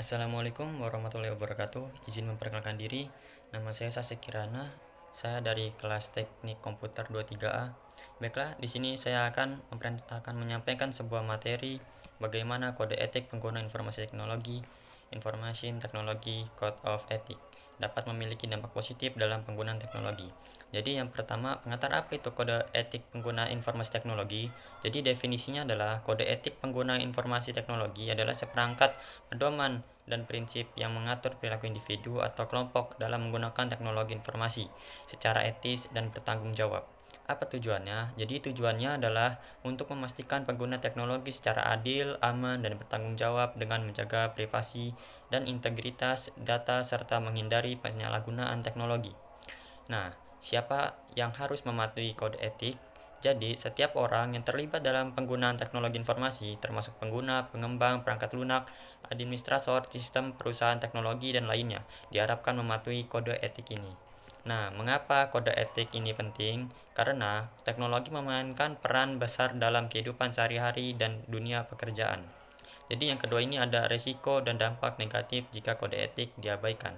Assalamualaikum warahmatullahi wabarakatuh. Izin memperkenalkan diri, nama saya Sasek Kirana. Saya dari kelas Teknik Komputer 23A. Baiklah, di sini saya akan menyampaikan sebuah materi bagaimana kode etik pengguna informasi teknologi, Information Technology Code of Ethics dapat memiliki dampak positif dalam penggunaan teknologi. Jadi yang pertama, pengantar apa itu kode etik pengguna informasi teknologi? Jadi definisinya adalah kode etik pengguna informasi teknologi adalah seperangkat pedoman dan prinsip yang mengatur perilaku individu atau kelompok dalam menggunakan teknologi informasi secara etis dan bertanggung jawab. Apa tujuannya? Jadi tujuannya adalah untuk memastikan pengguna teknologi secara adil, aman, dan bertanggung jawab dengan menjaga privasi dan integritas data serta menghindari penyalahgunaan teknologi. Nah, siapa yang harus mematuhi kode etik? Jadi, setiap orang yang terlibat dalam penggunaan teknologi informasi, termasuk pengguna, pengembang, perangkat lunak, administrator, sistem perusahaan teknologi, dan lainnya, diharapkan mematuhi kode etik ini. Nah, mengapa kode etik ini penting? Karena teknologi memainkan peran besar dalam kehidupan sehari-hari dan dunia pekerjaan. Jadi yang kedua ini ada resiko dan dampak negatif jika kode etik diabaikan.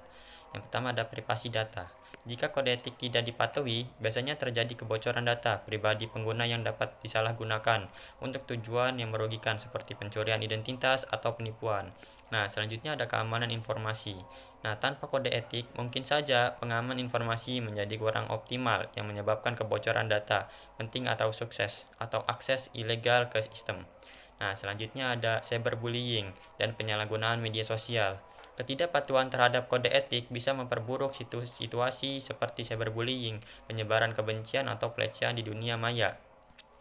Yang pertama ada privasi data. Jika kode etik tidak dipatuhi, biasanya terjadi kebocoran data pribadi pengguna yang dapat disalahgunakan untuk tujuan yang merugikan seperti pencurian identitas atau penipuan. Nah, selanjutnya ada keamanan informasi. Nah, tanpa kode etik, mungkin saja pengaman informasi menjadi kurang optimal yang menyebabkan kebocoran data penting atau sukses atau akses ilegal ke sistem. Nah, selanjutnya ada cyberbullying dan penyalahgunaan media sosial. Ketidakpatuhan terhadap kode etik bisa memperburuk situasi seperti cyberbullying, penyebaran kebencian atau pelecehan di dunia maya.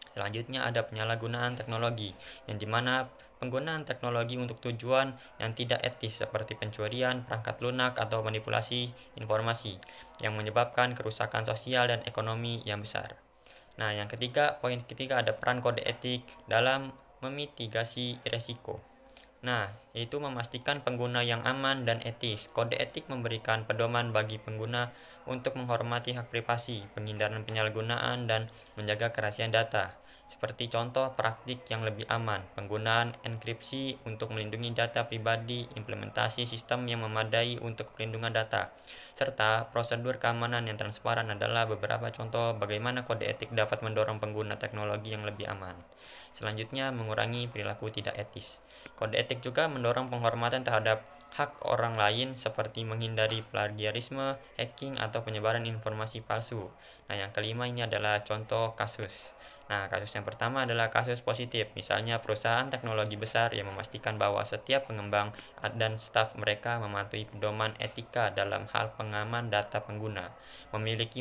Selanjutnya ada penyalahgunaan teknologi, yang dimana penggunaan teknologi untuk tujuan yang tidak etis seperti pencurian, perangkat lunak, atau manipulasi informasi, yang menyebabkan kerusakan sosial dan ekonomi yang besar. Nah, poin ketiga ada peran kode etik dalam memitigasi resiko. Nah, yaitu memastikan pengguna yang aman dan etis. Kode etik memberikan pedoman bagi pengguna untuk menghormati hak privasi, penghindaran penyalahgunaan, dan menjaga kerahasiaan data. Seperti contoh praktik yang lebih aman, penggunaan enkripsi untuk melindungi data pribadi, implementasi sistem yang memadai untuk perlindungan data, serta prosedur keamanan yang transparan adalah beberapa contoh bagaimana kode etik dapat mendorong pengguna teknologi yang lebih aman. Selanjutnya, mengurangi perilaku tidak etis. Kode etik juga mendorong penghormatan terhadap hak orang lain seperti menghindari plagiarisme, hacking, atau penyebaran informasi palsu. Nah, yang kelima ini adalah contoh kasus. Nah, kasus yang pertama adalah kasus positif, misalnya perusahaan teknologi besar yang memastikan bahwa setiap pengembang dan staf mereka mematuhi pedoman etika dalam hal pengaman data pengguna, memiliki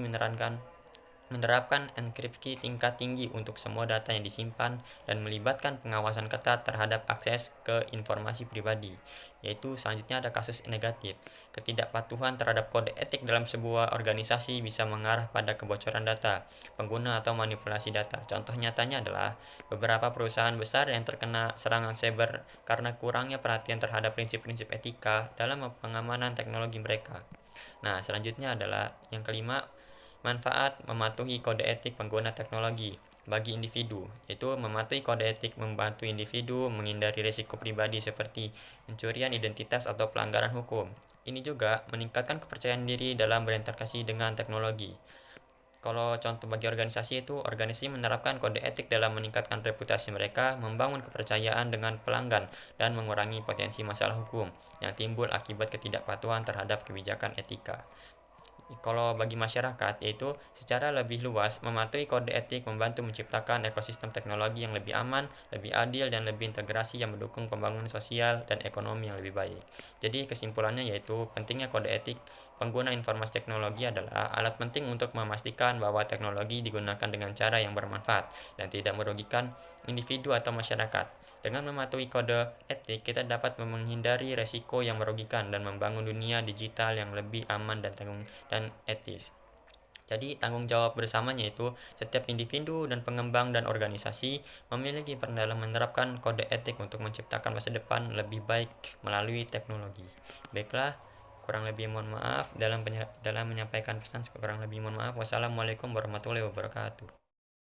menerapkan enkripsi tingkat tinggi untuk semua data yang disimpan dan melibatkan pengawasan ketat terhadap akses ke informasi pribadi. Yaitu selanjutnya ada kasus negatif. Ketidakpatuhan terhadap kode etik dalam sebuah organisasi bisa mengarah pada kebocoran data pengguna atau manipulasi data. Contoh nyatanya adalah beberapa perusahaan besar yang terkena serangan cyber karena kurangnya perhatian terhadap prinsip-prinsip etika dalam pengamanan teknologi mereka. Nah, selanjutnya adalah yang kelima, manfaat mematuhi kode etik pengguna teknologi bagi individu, yaitu mematuhi kode etik membantu individu menghindari risiko pribadi seperti pencurian identitas atau pelanggaran hukum. Ini juga meningkatkan kepercayaan diri dalam berinteraksi dengan teknologi. Kalau contoh bagi organisasi itu, organisasi menerapkan kode etik dalam meningkatkan reputasi mereka, membangun kepercayaan dengan pelanggan, dan mengurangi potensi masalah hukum yang timbul akibat ketidakpatuhan terhadap kebijakan etika. Kalau bagi masyarakat, yaitu secara lebih luas, mematuhi kode etik membantu menciptakan ekosistem teknologi yang lebih aman, lebih adil, dan lebih integrasi yang mendukung pembangunan sosial dan ekonomi yang lebih baik. Jadi kesimpulannya yaitu pentingnya kode etik pengguna informasi teknologi adalah alat penting untuk memastikan bahwa teknologi digunakan dengan cara yang bermanfaat dan tidak merugikan individu atau masyarakat. Dengan mematuhi kode etik, kita dapat menghindari resiko yang merugikan dan membangun dunia digital yang lebih aman dan etis. Jadi tanggung jawab bersamanya itu setiap individu dan pengembang dan organisasi memiliki peran dalam menerapkan kode etik untuk menciptakan masa depan lebih baik melalui teknologi. Baiklah, kurang lebih mohon maaf dalam menyampaikan pesan, kurang lebih mohon maaf. Wassalamualaikum warahmatullahi wabarakatuh.